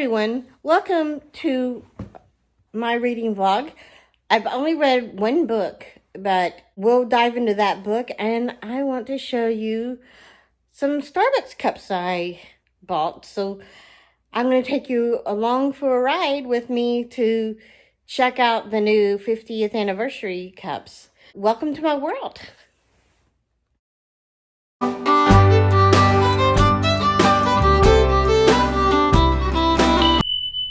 everyone. Welcome to my reading vlog. I've only read one book, but we'll dive into that book, and I want to show you some Starbucks cups I bought. So I'm going to take you along for a ride with me to check out the new 50th anniversary cups. Welcome to my world.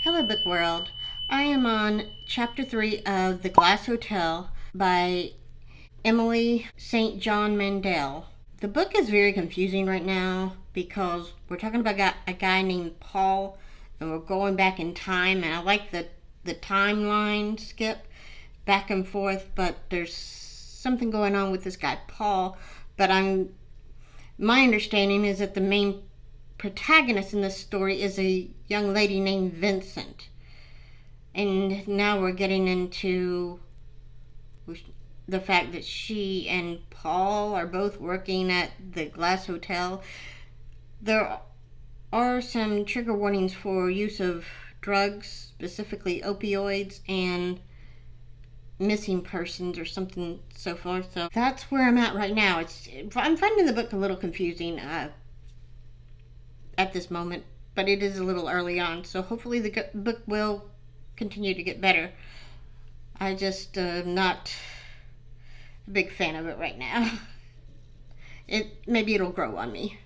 Hello, book world. I am on chapter 3 of The Glass Hotel by Emily St. John Mandel. The book is very confusing right now because we're talking about a guy named Paul, and we're going back in time, and I like the timeline skip back and forth, but there's something going on with this guy Paul. But my understanding is that the main protagonist in this story is a young lady named Vincent. And now we're getting into the fact that she and Paul are both working at the Glass Hotel. There are some trigger warnings for use of drugs, specifically opioids and missing persons or something so forth. So that's where I'm at right now. I'm finding the book a little confusing at this moment, but it is a little early on, so hopefully the book will continue to get better. I just not a big fan of it right now. Maybe it'll grow on me.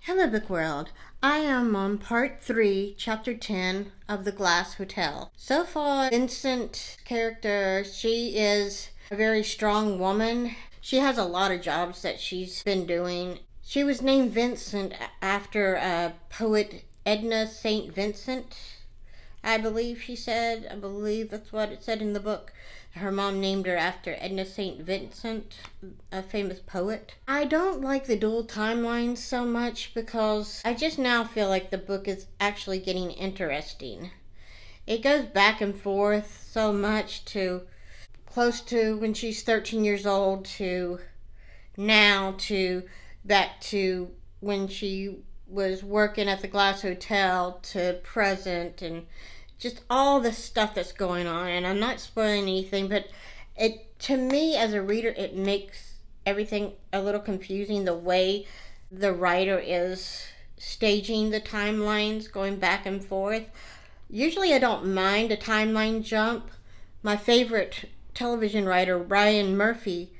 Hello, book world. I am on part 3, chapter 10 of The Glass Hotel. So far, Vincent's character, she is a very strong woman. She has a lot of jobs that she's been doing. She was named Vincent after poet Edna St. Vincent, I believe she said. I believe that's what it said in the book. Her mom named her after Edna St. Vincent, a famous poet. I don't like the dual timelines so much because I just now feel like the book is actually getting interesting. It goes back and forth so much to close to when she's 13 years old to now to back to when she was working at the Glass Hotel to present, and just all the stuff that's going on. And I'm not spoiling anything, but to me as a reader, it makes everything a little confusing the way the writer is staging the timelines going back and forth. Usually I don't mind a timeline jump. My favorite television writer, Ryan Murphy,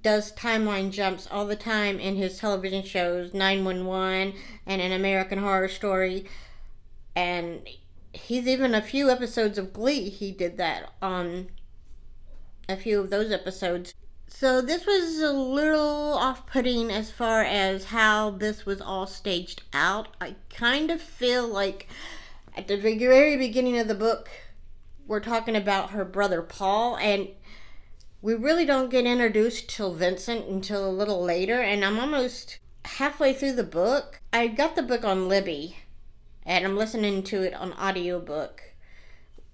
does timeline jumps all the time in his television shows, 911 and An American Horror Story, and he's even a few episodes of Glee, he did that on a few of those episodes. So this was a little off-putting as far as how this was all staged out. I kind of feel like at the very beginning of the book, we're talking about her brother Paul, and we really don't get introduced to Vincent until a little later, and I'm almost halfway through the book. I got the book on Libby, and I'm listening to it on audiobook,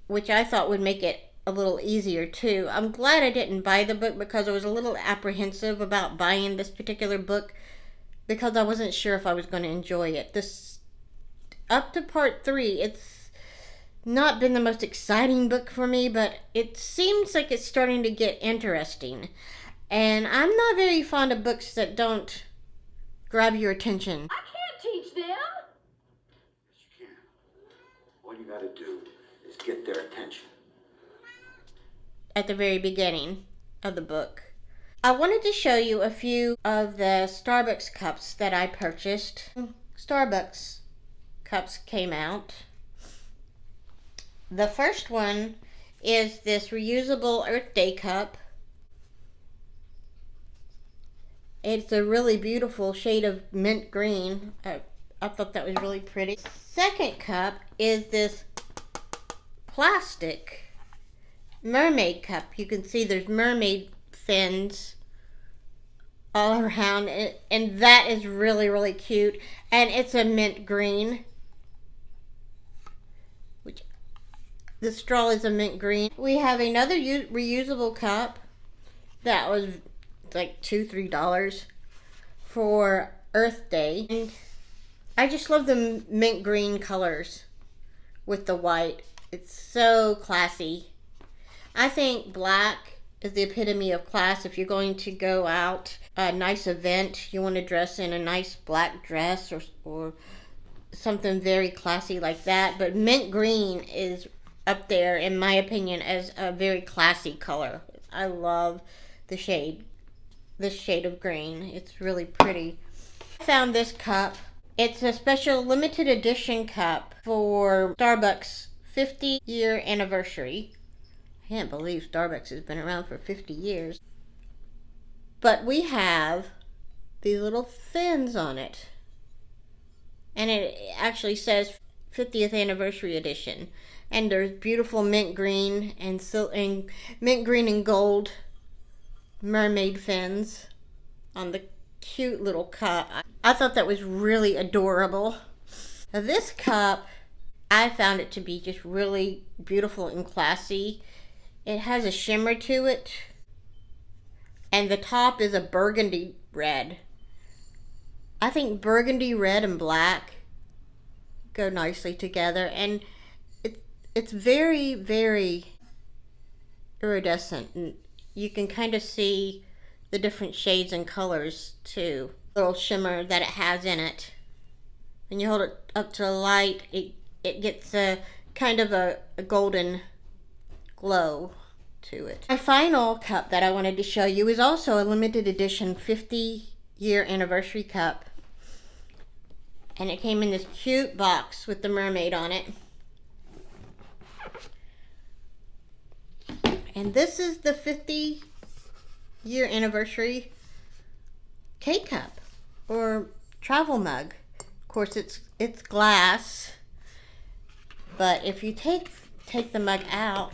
which I thought would make it a little easier too. I'm glad I didn't buy the book because I was a little apprehensive about buying this particular book because I wasn't sure if I was going to enjoy it. This up to part 3, not been the most exciting book for me, but it seems like it's starting to get interesting. And I'm not very fond of books that don't grab your attention. I can't teach them. Yes, you can. All you gotta do is get their attention. At the very beginning of the book, I wanted to show you a few of the Starbucks cups that I purchased. Starbucks cups came out. The first one is this reusable Earth Day cup. It's a really beautiful shade of mint green. I thought that was really pretty. Second cup is this plastic Mermaid Cup. You can see there's mermaid fins all around, and that is really, really cute. And it's a mint green, which the straw is a mint green. We have another reusable cup that was like $2-3 for Earth Day. And I just love the mint green colors with the white. It's so classy. I think black is the epitome of class. If you're going to go out a nice event, you want to dress in a nice black dress or something very classy like that. But mint green is up there, in my opinion, as a very classy color. I love the shade, this shade of green. It's really pretty. I found this cup. It's a special limited edition cup for Starbucks 50-year anniversary. I can't believe Starbucks has been around for 50 years. But we have these little fins on it. And it actually says 50th anniversary edition. And there's beautiful mint green and mint green and gold mermaid fins on the cute little cup. I thought that was really adorable. Now this cup, I found it to be just really beautiful and classy. It has a shimmer to it, and the top is a burgundy red. I think burgundy red and black go nicely together, and it's very, very iridescent, and you can kind of see the different shades and colors too. Little shimmer that it has in it. When you hold it up to the light, it gets a kind of a golden glow to it. My final cup that I wanted to show you is also a limited edition 50-year anniversary cup. And it came in this cute box with the mermaid on it. And this is the 50-year anniversary K-cup or travel mug. Of course, it's glass, but if you take the mug out,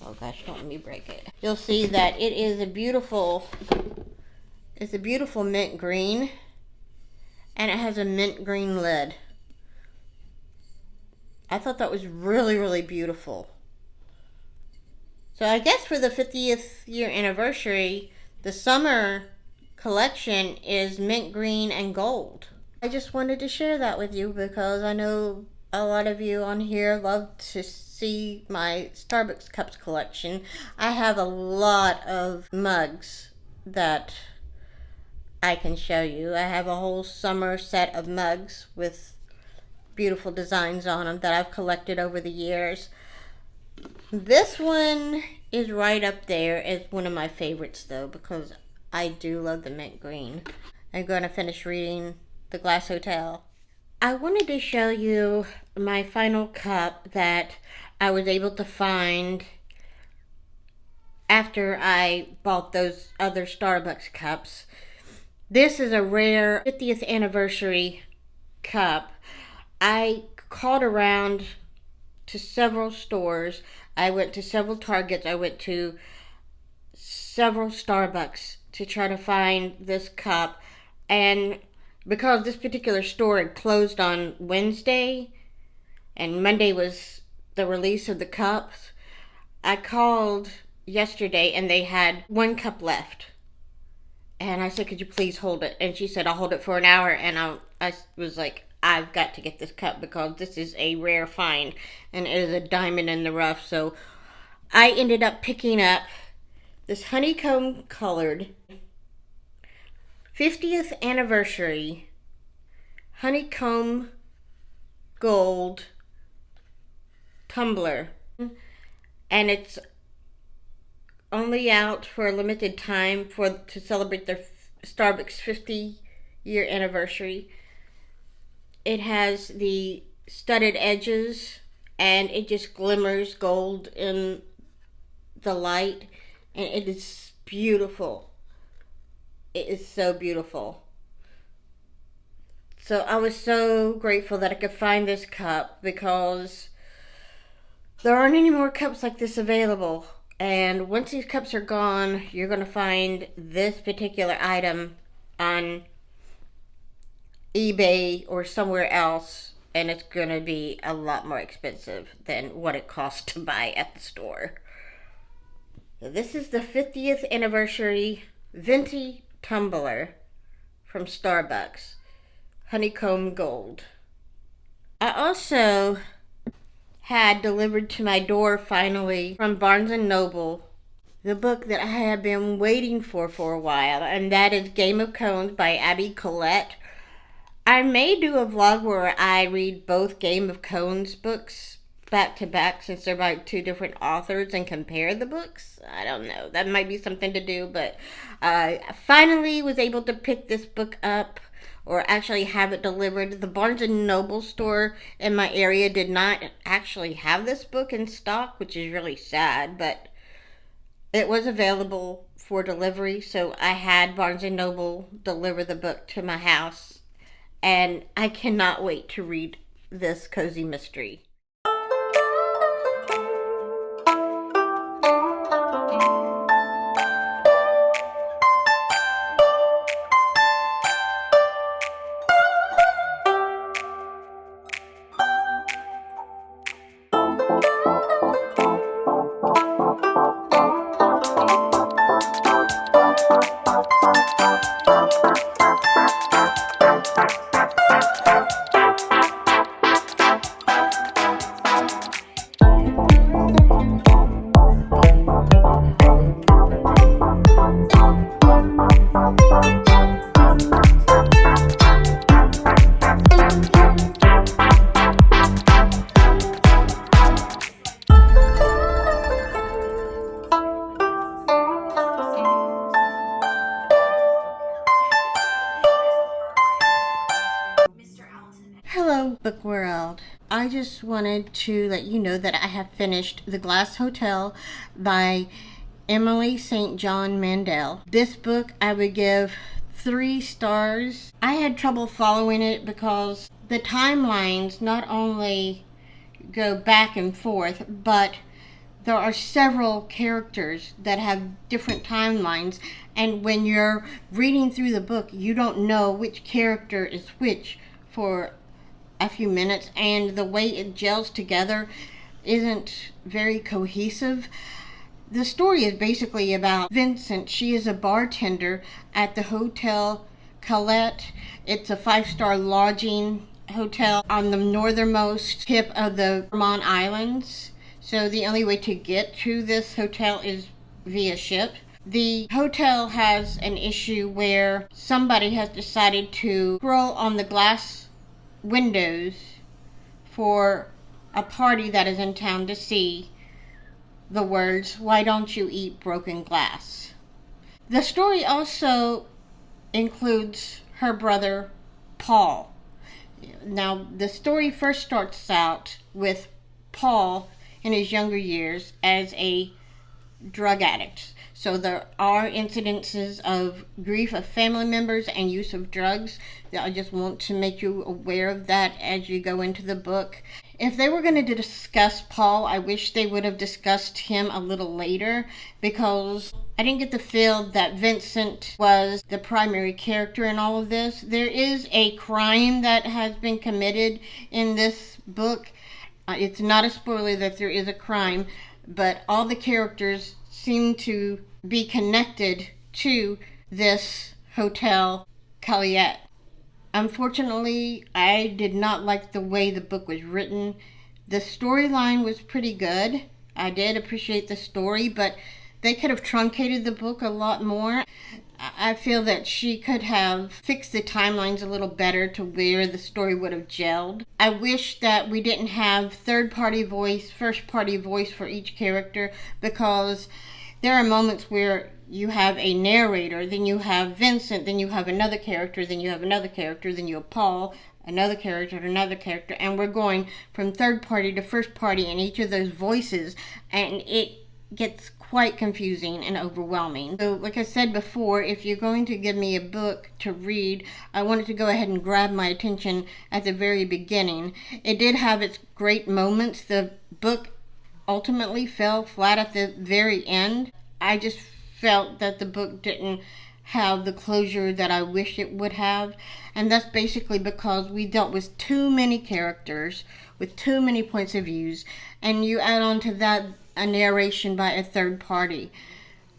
oh gosh, don't let me break it. You'll see that it is a beautiful mint green, and it has a mint green lid. I thought that was really, really beautiful. So I guess for the 50th year anniversary, the summer collection is mint green and gold. I just wanted to share that with you because I know a lot of you on here love to see my Starbucks cups collection. I have a lot of mugs that I can show you. I have a whole summer set of mugs with beautiful designs on them that I've collected over the years. This one is right up there as one of my favorites though, because I do love the mint green. I'm going to finish reading The Glass Hotel. I wanted to show you my final cup that I was able to find after I bought those other Starbucks cups. This is a rare 50th anniversary cup. I called around to several stores. I went to several Targets. I went to several Starbucks to try to find this cup. And because this particular store had closed on Wednesday and Monday was the release of the cups, I called yesterday and they had one cup left. And I said, could you please hold it? And she said, I'll hold it for an hour. And I was like, I've got to get this cup because this is a rare find and it is a diamond in the rough. So I ended up picking up this honeycomb colored 50th anniversary honeycomb gold tumbler, and it's only out for a limited time to celebrate their Starbucks 50-year anniversary. It has the studded edges and it just glimmers gold in the light, and it is beautiful. It is so beautiful. So I was so grateful that I could find this cup because there aren't any more cups like this available. And once these cups are gone, you're going to find this particular item on eBay or somewhere else, and it's going to be a lot more expensive than what it costs to buy at the store. So this is the 50th anniversary venti tumbler from Starbucks, honeycomb gold. I also had delivered to my door finally from Barnes & Noble the book that I have been waiting for a while, and that is Game of Cones by Abby Collette. I may do a vlog where I read both Game of Cones books back to back since they're by two different authors and compare the books. I don't know. That might be something to do, but I finally was able to pick this book up, or actually have it delivered. The Barnes & Noble store in my area did not actually have this book in stock, which is really sad, but it was available for delivery, so I had Barnes & Noble deliver the book to my house, and I cannot wait to read this cozy mystery. Hello, book world. I just wanted to let you know that I have finished The Glass Hotel by Emily St. John Mandel. This book I would give 3 stars. I had trouble following it because the timelines not only go back and forth, but there are several characters that have different timelines, and when you're reading through the book, you don't know which character is which for a few minutes, and the way it gels together isn't very cohesive. The story is basically about Vincent. She is a bartender at the Hotel Colette. It's a 5-star lodging hotel on the northernmost tip of the Vermont Islands. So the only way to get to this hotel is via ship. The hotel has an issue where somebody has decided to scroll on the glass windows for a party that is in town to see the words, "Why don't you eat broken glass?" The story also includes her brother, Paul. Now, the story first starts out with Paul in his younger years as a drug addict. So there are incidences of grief of family members and use of drugs. I just want to make you aware of that as you go into the book. If they were going to discuss Paul, I wish they would have discussed him a little later, because I didn't get the feel that Vincent was the primary character in all of this. There is a crime that has been committed in this book. It's not a spoiler that there is a crime, but all the characters seem to be connected to this Hotel Colette. Unfortunately, I did not like the way the book was written. The storyline was pretty good. I did appreciate the story, but they could have truncated the book a lot more. I feel that she could have fixed the timelines a little better to where the story would have gelled. I wish that we didn't have third-party voice, first-party voice for each character, because there are moments where you have a narrator, then you have Vincent, then you have another character, then you have another character, then you have Paul, another character, and we're going from third party to first party in each of those voices, and it gets quite confusing and overwhelming. So like I said before, if you're going to give me a book to read, I wanted to go ahead and grab my attention at the very beginning. It did have its great moments. The book ultimately fell flat at the very end. I just felt that the book didn't have the closure that I wish it would have, and that's basically because we dealt with too many characters with too many points of views, and you add on to that a narration by a third party,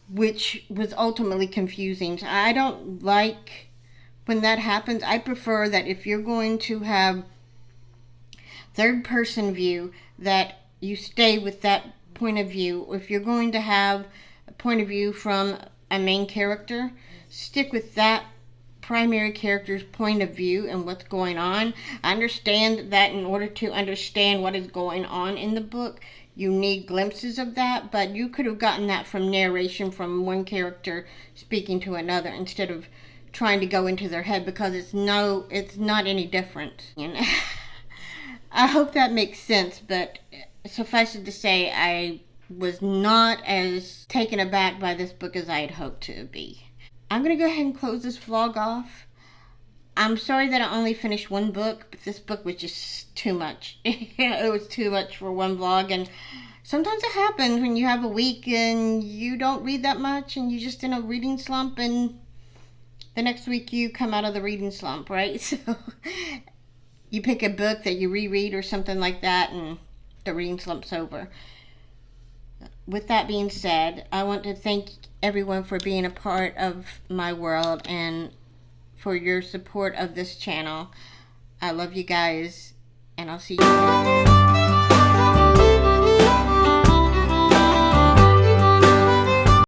which was ultimately confusing. So I don't like when that happens. I prefer that if you're going to have third person view, that you stay with that point of view. If you're going to have a point of view from a main character, stick with that primary character's point of view and what's going on. I understand that in order to understand what is going on in the book, you need glimpses of that, but you could have gotten that from narration from one character speaking to another instead of trying to go into their head, because it's not any different. You know? I hope that makes sense, but suffice it to say, I was not as taken aback by this book as I had hoped to be. I'm going to go ahead and close this vlog off. I'm sorry that I only finished one book, but this book was just too much. It was too much for one vlog, and sometimes it happens when you have a week and you don't read that much and you're just in a reading slump, and the next week you come out of the reading slump, right? So you pick a book that you reread or something like that, and the reading slump's over. With that being said, I want to thank everyone for being a part of my world and for your support of this channel. I love you guys, and I'll see you later.